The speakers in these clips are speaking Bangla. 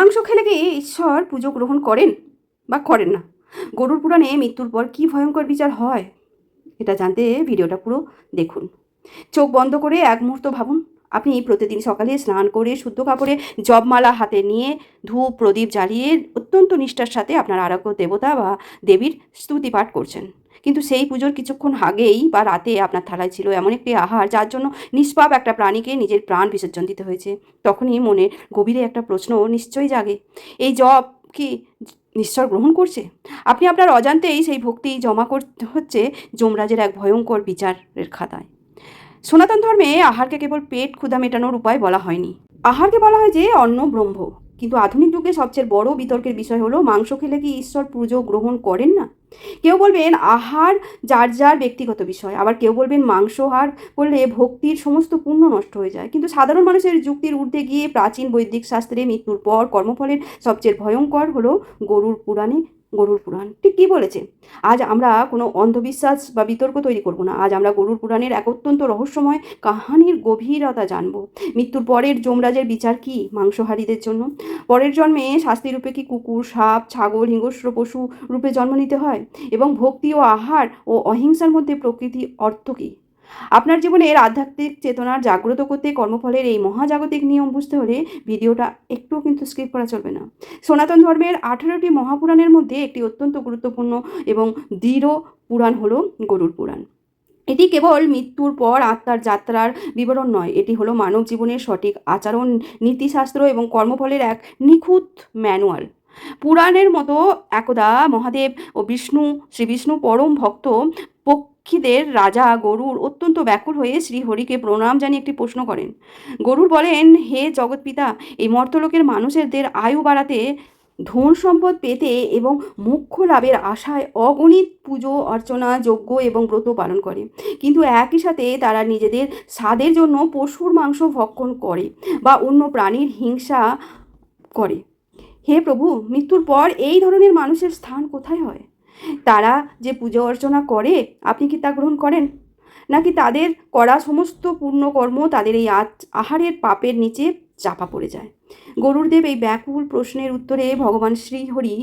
মাংস খেলে কি ঈশ্বর পুজো গ্রহণ করেন বা করেন না? গরুড় পুরাণে মৃত্যুর পর কী ভয়ঙ্কর বিচার হয়, এটা জানতে ভিডিওটা পুরো দেখুন। চোখ বন্ধ করে এক মুহূর্ত ভাবুন, আপনি প্রতিদিন সকালে স্নান করে শুদ্ধ কাপড়ে জপমালা হাতে নিয়ে ধূপ প্রদীপ জ্বালিয়ে অত্যন্ত নিষ্ঠার সাথে আপনার আরাধ্য দেবতা বা দেবীর স্তুতি পাঠ করছেন। কিন্তু সেই পুজোর কিছুক্ষণ আগেই বা রাতে আপনার থালায় ছিল এমন একটি আহার যার জন্য নিষ্পাপ একটা প্রাণীকে নিজের প্রাণ বিসর্জন দিতে হয়েছে। তখনই মনের গভীরে একটা প্রশ্ন নিশ্চয়ই জাগে, এই জপ কি ঈশ্বর গ্রহণ করছে? আপনি আপনার অজান্তেই সেই ভক্তি জমা করতে হচ্ছে যমরাজের এক ভয়ঙ্কর বিচারের খাতায়। সনাতন ধর্মে আহারকে কেবল পেট ক্ষুধা মেটানোর উপায় বলা হয়নি, আহারকে বলা হয় যে অন্ন ব্রহ্ম। কিন্তু আধুনিক যুগে সবচেয়ে বড় বিতর্কের বিষয় হলো, মাংস খেলে কি ঈশ্বর পুজো গ্রহণ করেন না? কেউ বলবেন আহার যার যার ব্যক্তিগত বিষয়, আবার কেউ বলবেন মাংসাহার করলে ভক্তির সমস্ত পুণ্য নষ্ট হয়ে যায়। কিন্তু সাধারণ মানুষের যুক্তির ঊর্ধ্বে গিয়ে প্রাচীন বৈদিক শাস্ত্রে মৃত্যুর পর কর্মফলের সবচেয়ে ভয়ঙ্কর হলো গরুড় পুরাণ ঠিক কী বলেছে। আজ আমরা কোনো অন্ধবিশ্বাস বা বিতর্ক তৈরি করব না, আজ আমরা গরুড় পুরাণের এক অত্যন্ত রহস্যময় কাহানির গভীরতা জানব। মৃত্যুর পরের যমরাজের বিচার কি মাংসাহারীদের জন্য? পরের জন্মে শাস্তি রূপে কি কুকুর, সাপ, ছাগল, হিংস্র পশু রূপে জন্ম নিতে হয়? এবং ভক্তি ও আহার ও অহিংসার মধ্যে প্রকৃতি অর্থ কী? আপনার জীবনের আধ্যাত্মিক চেতনার জাগ্রত করতে কর্মফলের এই মহাজাগতিক নিয়ম বুঝতে হলে ভিডিওটা একটুও কিন্তু স্কিপ করা চলবে না। সনাতন ধর্মের 18টি মহাপুরাণের মধ্যে একটি অত্যন্ত গুরুত্বপূর্ণ এবং দৃঢ় পুরাণ হলো গরুড় পুরাণ। এটি কেবল মৃত্যুর পর আত্মার যাত্রার বিবরণ নয়, এটি হলো মানব জীবনের সঠিক আচরণ, নীতিশাস্ত্র এবং কর্মফলের এক নিখুঁত ম্যানুয়াল। পুরাণের মতো একদা মহাদেব ও শ্রী বিষ্ণু পরম ভক্ত পক্ষীদের রাজা গরুড় অত্যন্ত ব্যাকুল হয়ে শ্রীহরিকে প্রণাম জানিয়ে একটি প্রশ্ন করেন। গরুড় বলেন, হে জগৎপিতা, এই মর্তলোকের মানুষদের আয়ু বাড়াতে, ধন সম্পদ পেতে এবং মোক্ষ লাভের আশায় অগণিত পুজো অর্চনা যজ্ঞ এবং ব্রত পালন করে, কিন্তু একই সাথে তারা নিজেদের স্বাদের জন্য পশুর মাংস ভক্ষণ করে বা অন্য প্রাণীর হিংসা করে। হে প্রভু, মৃত্যুর পর এই ধরনের মানুষের স্থান কোথায় হয়? তারা যে পুজো অর্চনা করে, আপনি কি তা গ্রহণ করেন? নাকি তাদের করা সমস্ত পুণ্যকর্ম তাদের এই আহারের পাপের নিচে চাপা পড়ে যায়? গরুড়দেব এই ব্যাকুল প্রশ্নের উত্তরে ভগবান শ্রীহরি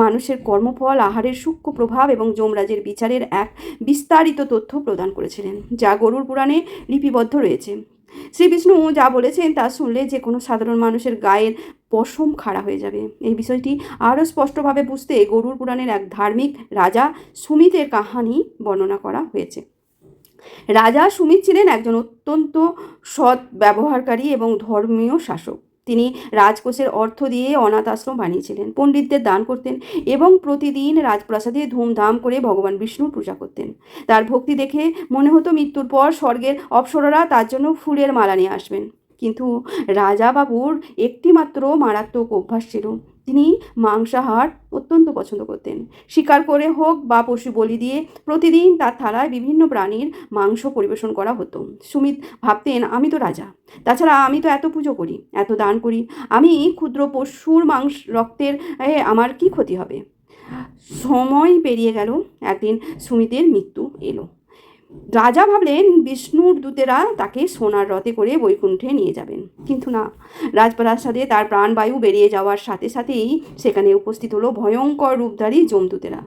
মানুষের কর্মফল, আহারের সূক্ষ্ম প্রভাব এবং যমরাজের বিচারের এক বিস্তারিত তথ্য প্রদান করেছিলেন, যা গরুড় পুরাণে লিপিবদ্ধ রয়েছে। শ্রী বিষ্ণু যা বলেছেন তা শুনলে যে কোনো সাধারণ মানুষের গায়ের পশম খাড়া হয়ে যাবে। এই বিষয়টি আরও স্পষ্টভাবে বুঝতে গরুড় পুরাণের এক ধার্মিক রাজা সুমিতের কাহিনী বর্ণনা করা হয়েছে। রাজা সুমিত ছিলেন একজন অত্যন্ত সৎ ব্যবহারকারী এবং ধর্মীয় শাসক। তিনি রাজকোষের অর্থ দিয়ে অনাথ আশ্রম বানিয়েছিলেন, পণ্ডিতদের দান করতেন এবং প্রতিদিন রাজপ্রাসাদে ধুমধাম করে ভগবান বিষ্ণুর পূজা করতেন। তার ভক্তি দেখে মনে হতো মৃত্যুর পর স্বর্গের অপ্সরারা তার জন্য ফুলের মালা নিয়ে আসবেন। কিন্তু রাজা বাবুর একটি মাত্র মারাত্মক অভ্যাস ছিল, তিনি মাংসাহার অত্যন্ত পছন্দ করতেন। শিকার করে হোক বা পশু বলি দিয়ে প্রতিদিন তার থালায় বিভিন্ন প্রাণীর মাংস পরিবেশন করা হতো। সুমিত ভাবতেন, আমি তো রাজা, তাছাড়া আমি তো এত পুজো করি, এত দান করি, আমি ক্ষুদ্র পশুর রক্তের আমার কি ক্ষতি হবে? সময় পেরিয়ে গেল, একদিন সুমিতের মৃত্যু এলো। রাজা ভাবলেন বিষ্ণুর দূতেরা তাকে সোনার রথে করে বৈকুণ্ঠে নিয়ে যাবেন, কিন্তু না, রাজপ্রাসাদে তার প্রাণবায়ু বেরিয়ে যাওয়ার সাথে সাথেই সেখানে উপস্থিত হলো ভয়ঙ্কর রূপধারী যমদূতেরা।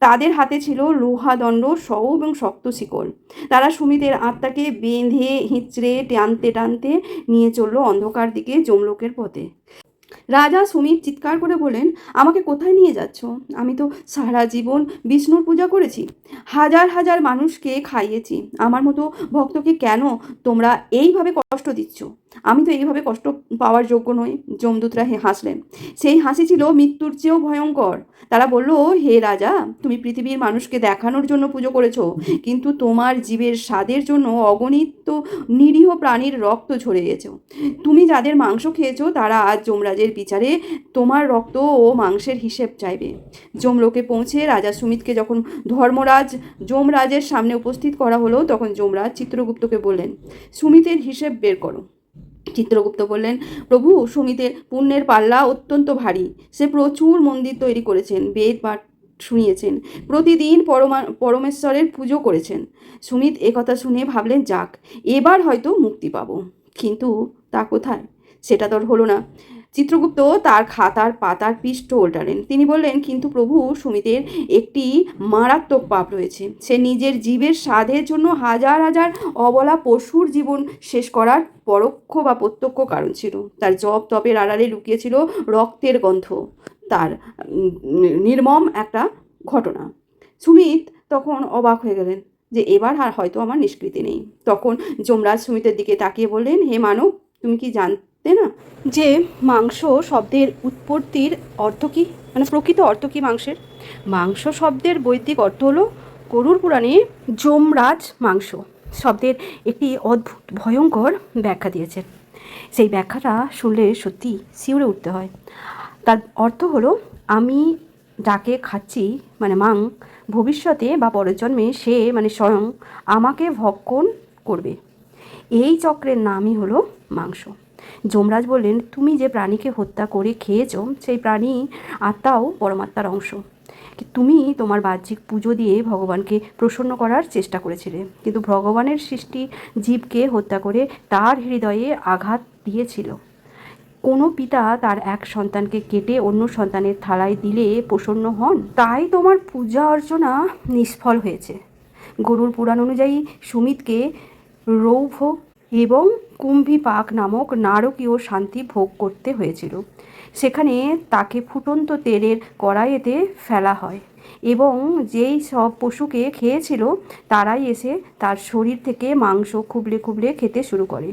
তাদের হাতে ছিল লোহাদণ্ড সহ এবং শক্ত শিকল। তারা সুমিতের আত্মাকে বেঁধে হিঁচড়ে টানতে টানতে নিয়ে চলল অন্ধকার দিকে যমলোকের পথে। রাজা সুমিত চিৎকার করে বলেন, আমাকে কোথায় নিয়ে যাচ্ছ? আমি তো সারা জীবন বিষ্ণুর পূজা করেছি, হাজার হাজার মানুষকে খাইয়েছি, আমার মতো ভক্তকে কেন তোমরা এইভাবে কষ্ট দিচ্ছ? আমি তো এইভাবে কষ্ট পাওয়ার যোগ্য নই। যমদূতরা হাসলেন, সেই হাসি ছিল মৃত্যুর চেয়েও ভয়ঙ্কর। তারা বলল, হে রাজা, তুমি পৃথিবীর মানুষকে দেখানোর জন্য পুজো করেছো, কিন্তু তোমার জীবের স্বাদের জন্য অগণিত নিরীহ প্রাণীর রক্ত ঝরে গেছো। তুমি যাদের মাংস খেয়েছো তারা আজ যমরাজের বিচারে তোমার রক্ত ও মাংসের হিসেব চাইবে। যমলোকে পৌঁছে রাজা সুমিতকে যখন যমরাজের সামনে উপস্থিত করা হলো, তখন যমরাজ চিত্রগুপ্তকে বললেন, সুমিতের হিসেব বের করো। চিত্রগুপ্ত বললেন, প্রভু, সুমিতের পুণ্যের পাল্লা অত্যন্ত ভারী, সে প্রচুর মন্দির তৈরি করেছেন, বেদ পাঠ শুনিয়েছেন, প্রতিদিন পরমেশ্বরের পুজো করেছেন। সুমিত একথা শুনে ভাবলেন, যাক, এবার হয়তো মুক্তি পাবো। কিন্তু তা কোথায়? সেটা তো হলো না। চিত্রগুপ্ত তার খাতার পাতার পৃষ্ঠ ওল্টালেন। তিনি বললেন, কিন্তু প্রভু, সুমিতের একটি মারাত্মক পাপ রয়েছে। সে নিজের জীবের স্বাদের জন্য হাজার হাজার অবলা পশুর জীবন শেষ করার পরোক্ষ বা প্রত্যক্ষ কারণ ছিল। তার জপ তপের আড়ালে লুকিয়েছিল রক্তের গন্ধ, তার নির্মম একটা ঘটনা। সুমিত তখন অবাক হয়ে গেলেন যে এবার আর হয়তো আমার নিষ্কৃতি নেই। তখন যমরাজ সুমিতের দিকে তাকিয়ে বললেন, হে মানব, তুমি কি জানতে না যে মাংস শব্দের উৎপত্তির অর্থ কী, মানে প্রকৃত অর্থ কী মাংসের? মাংস শব্দের বৈদিক অর্থ হলো, গরুর পুরাণে যমরাজ মাংস শব্দের একটি অদ্ভুত ভয়ঙ্কর ব্যাখ্যা দিয়েছেন। সেই ব্যাখ্যাটা শুনলে সত্যি শিউরে উঠতে হয়। তার অর্থ হলো, আমি যাকে খাচ্ছি মানে মাং, ভবিষ্যতে বা পরের জন্মে সে মানে স্বয়ং আমাকে ভক্ষণ করবে। এই চক্রের নামই হলো মাংস। যমরাজ বললেন, তুমি যে প্রাণীকে হত্যা করে খেয়েছ সেই প্রাণী আত্মাও পরমাত্মার অংশ। তুমি তোমার বাহ্যিক পুজো দিয়ে ভগবানকে প্রসন্ন করার চেষ্টা করেছিলে, কিন্তু ভগবানের সৃষ্টি জীবকে হত্যা করে তার হৃদয়ে আঘাত দিয়েছিল। কোনো পিতা তার এক সন্তানকে কেটে অন্য সন্তানের থালায় দিলে প্রসন্ন হন? তাই তোমার পূজা অর্চনা নিষ্ফল হয়েছে। গরুর পুরাণ অনুযায়ী সুমিতকে রৌভ এবং কুম্ভীপাক নামক নারকীয় শান্তি ভোগ করতে হয়েছিল। সেখানে তাকে ফুটন্ত তেলের কড়াইতে ফেলা হয় এবং যেই সব পশুকে খেয়েছিল তারাই এসে তার শরীর থেকে মাংস খুবলে খুবলে খেতে শুরু করে।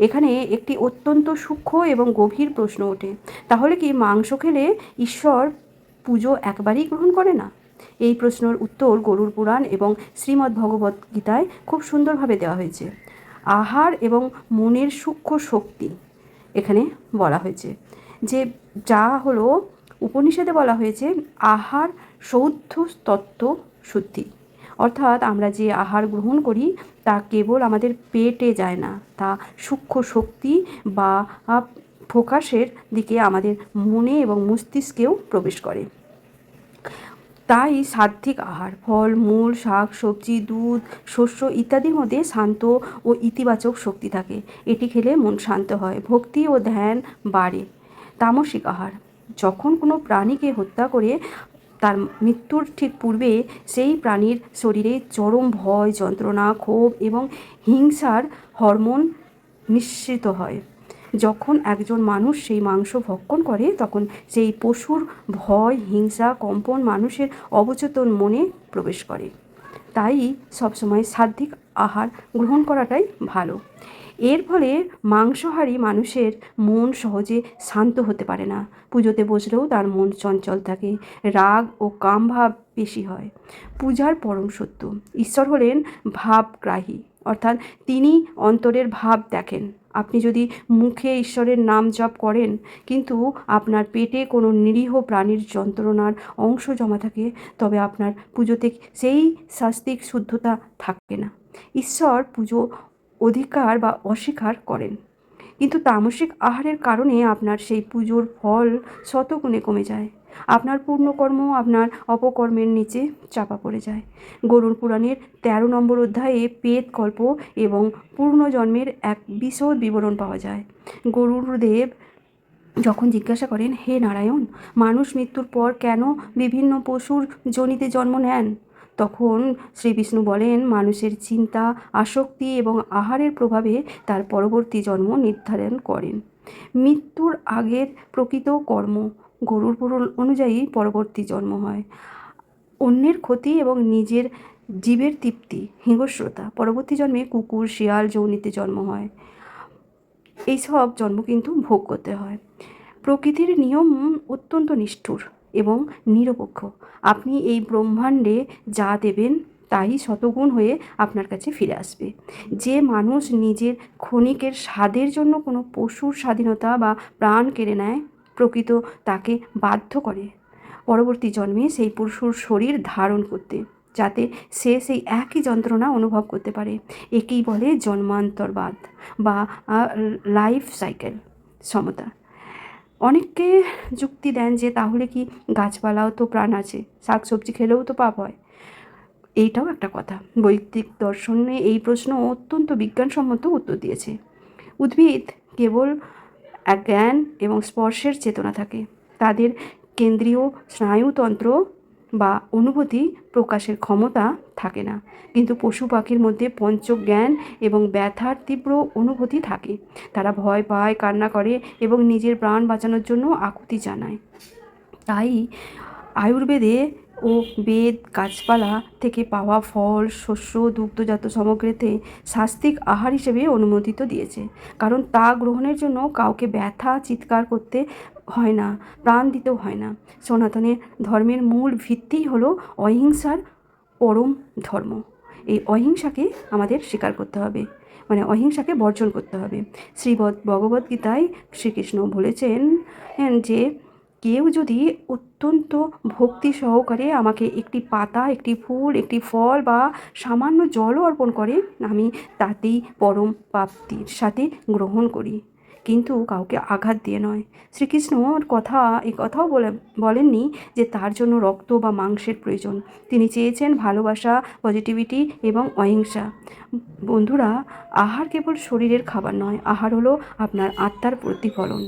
এখানে একটি অত্যন্ত সূক্ষ্ম এবং গভীর প্রশ্ন ওঠে, তাহলে কি মাংস খেলে ঈশ্বর পুজো একবারই গ্রহণ করে না? এই প্রশ্নের উত্তর গরুর পুরাণ এবং শ্রীমদ্ ভগবদ্ গীতায় খুব সুন্দরভাবে দেওয়া হয়েছে। আহার এবং মনের সূক্ষ্ম শক্তি এখানে বলা হয়েছে, যে যা হলো উপনিষদে বলা হয়েছে আহার সৌদ্ধ তত্ত্ব শুদ্ধি। অর্থাৎ আমরা যে আহার গ্রহণ করি তা কেবল আমাদের পেটে যায় না, তা সূক্ষ্ম শক্তি বা ফোকাসের দিকে আমাদের মনে এবং মস্তিষ্কেও প্রবেশ করে। তাই সাত্ত্বিক আহার, ফল মূল, শাক সবজি, দুধ, শস্য ইত্যাদির মধ্যে শান্ত ও ইতিবাচক শক্তি থাকে। এটি খেলে মন শান্ত হয়, ভক্তি ও ধ্যান বাড়ে। তামসিক আহার, যখন কোনো প্রাণীকে হত্যা করে তার মৃত্যুর ঠিক পূর্বে সেই প্রাণীর শরীরে চরম ভয়, যন্ত্রণা, ক্ষোভ এবং হিংসার হরমোন নিঃসৃত হয়। যখন একজন মানুষ সেই মাংস ভক্ষণ করে তখন সেই পশুর ভয়, হিংসা, কম্পন মানুষের অবচেতন মনে প্রবেশ করে। তাই সবসময় সাত্ত্বিক আহার গ্রহণ করাটাই ভালো। এর ফলে মাংসাহারী মানুষের মন সহজে শান্ত হতে পারে না। পুজোতে বসলেও তার মন চঞ্চল থাকে, রাগ ও কামভাব বেশি হয়। পূজার পরম সত্য, ঈশ্বর হলেন ভাবগ্রাহী, অর্থাৎ তিনি অন্তরের ভাব দেখেন। আপনি যদি মুখে ঈশ্বরের নাম জপ করেন কিন্তু আপনার পেটে কোনো নিরীহ প্রাণীর যন্ত্রণার অংশ জমা থাকে, তবে আপনার পুজোতে সেই সাত্ত্বিক শুদ্ধতা থাকে না। ঈশ্বর পুজো অধিকার বা অস্বীকার করেন, কিন্তু তামসিক আহারের কারণে আপনার সেই পুজোর ফল শতগুণে কমে যায়। আপনার পূর্ণকর্ম আপনার অপকর্মের নিচে চাপা পড়ে যায়। গরুর পুরাণের 13 নম্বর অধ্যায়ে পেত কল্প এবং পূর্ণজন্মের এক বিশদ বিবরণ পাওয়া যায়। গরুরদেব যখন জিজ্ঞাসা করেন, হে নারায়ণ, মানুষ মৃত্যুর পর কেন বিভিন্ন পশুর যোনিতে জন্ম নেন? তখন শ্রী বিষ্ণু বলেন, মানুষের চিন্তা, আসক্তি এবং আহারের প্রভাবে তার পরবর্তী জন্ম নির্ধারণ করেন। মৃত্যুর আগের প্রকৃত কর্ম, গরুর পুরাণ অনুযায়ী পরবর্তী জন্ম হয়। অন্যের ক্ষতি এবং নিজের জীবের তৃপ্তি, হিংস্রতা, পরবর্তী জন্মে কুকুর, শিয়াল যোনিতে জন্ম হয়। এইসব জন্ম কিন্তু ভোগ করতে হয়। প্রকৃতির নিয়ম অত্যন্ত নিষ্ঠুর এবং নিরপেক্ষ। আপনি এই ব্রহ্মাণ্ডে যা দেবেন তাই শতগুণ হয়ে আপনার কাছে ফিরে আসবে। যে মানুষ নিজের ক্ষণিকের স্বাদের জন্য কোনো পশুর স্বাধীনতা বা প্রাণ কেড়ে নেয়, প্রকৃত তাকে বাধ্য করে পরবর্তী জন্মে সেই পশুর শরীর ধারণ করতে, যাতে সে সেই একই যন্ত্রণা অনুভব করতে পারে। একেই বলে জন্মান্তরবাদ বা লাইফ সাইকেল সমতা। অনেককে যুক্তি দেন যে তাহলে কি গাছপালাও তো প্রাণ আছে, শাকসবজি খেলেও তো পাপ হয়। এইটাও একটা কথা। বৈদিক দর্শনে এই প্রশ্ন অত্যন্ত বিজ্ঞানসম্মত উত্তর দিয়েছে। উদ্ভিদ কেবল এক জ্ঞান এবং স্পর্শের চেতনা থাকে। তাদের কেন্দ্রীয় স্নায়ুতন্ত্র বা অনুভূতি প্রকাশের ক্ষমতা থাকে না, কিন্তু পশু পাখির মধ্যে পঞ্চজ্ঞান এবং ব্যথার তীব্র অনুভূতি থাকে। তারা ভয় পায়, কান্না করে এবং নিজের প্রাণ বাঁচানোর জন্য আকুতি জানায়। তাই আয়ুর্বেদে ও বেদ গাছপালা থেকে পাওয়া ফল, শস্য, দুগ্ধজাত সামগ্রীতে শাস্তিক আহার হিসেবে অনুমোদিত দিয়েছে, কারণ তা গ্রহণের জন্য কাউকে ব্যথা চিৎকার করতে হয় না, প্রাণ দিতেও হয় না। সনাতনের ধর্মের মূল ভিত্তিই হলো অহিংসার পরম ধর্ম। এই অহিংসাকে আমাদের স্বীকার করতে হবে, মানে অহিংসাকে বর্জন করতে হবে। ভগবদ্গীতায় শ্রীকৃষ্ণ বলেছেন যে কেউ যদি অত্যন্ত ভক্তি সহকারে আমাকে একটি পাতা, একটি ফুল, একটি ফল বা সামান্য জলও অর্পণ করে, আমি তাতেই পরম প্রাপ্তির সাথে গ্রহণ করি, কিন্তু কাউকে আঘাত দিয়ে নয়। শ্রীকৃষ্ণর এই কথাও বলেননি যে তার জন্য রক্ত বা মাংসের প্রয়োজন। তিনি চেয়েছেন ভালোবাসা, পজিটিভিটি এবং অহিংসা। বন্ধুরা, আহার কেবল শরীরের খাবার নয়, আহার হলো আপনার আত্মার প্রতিফলন।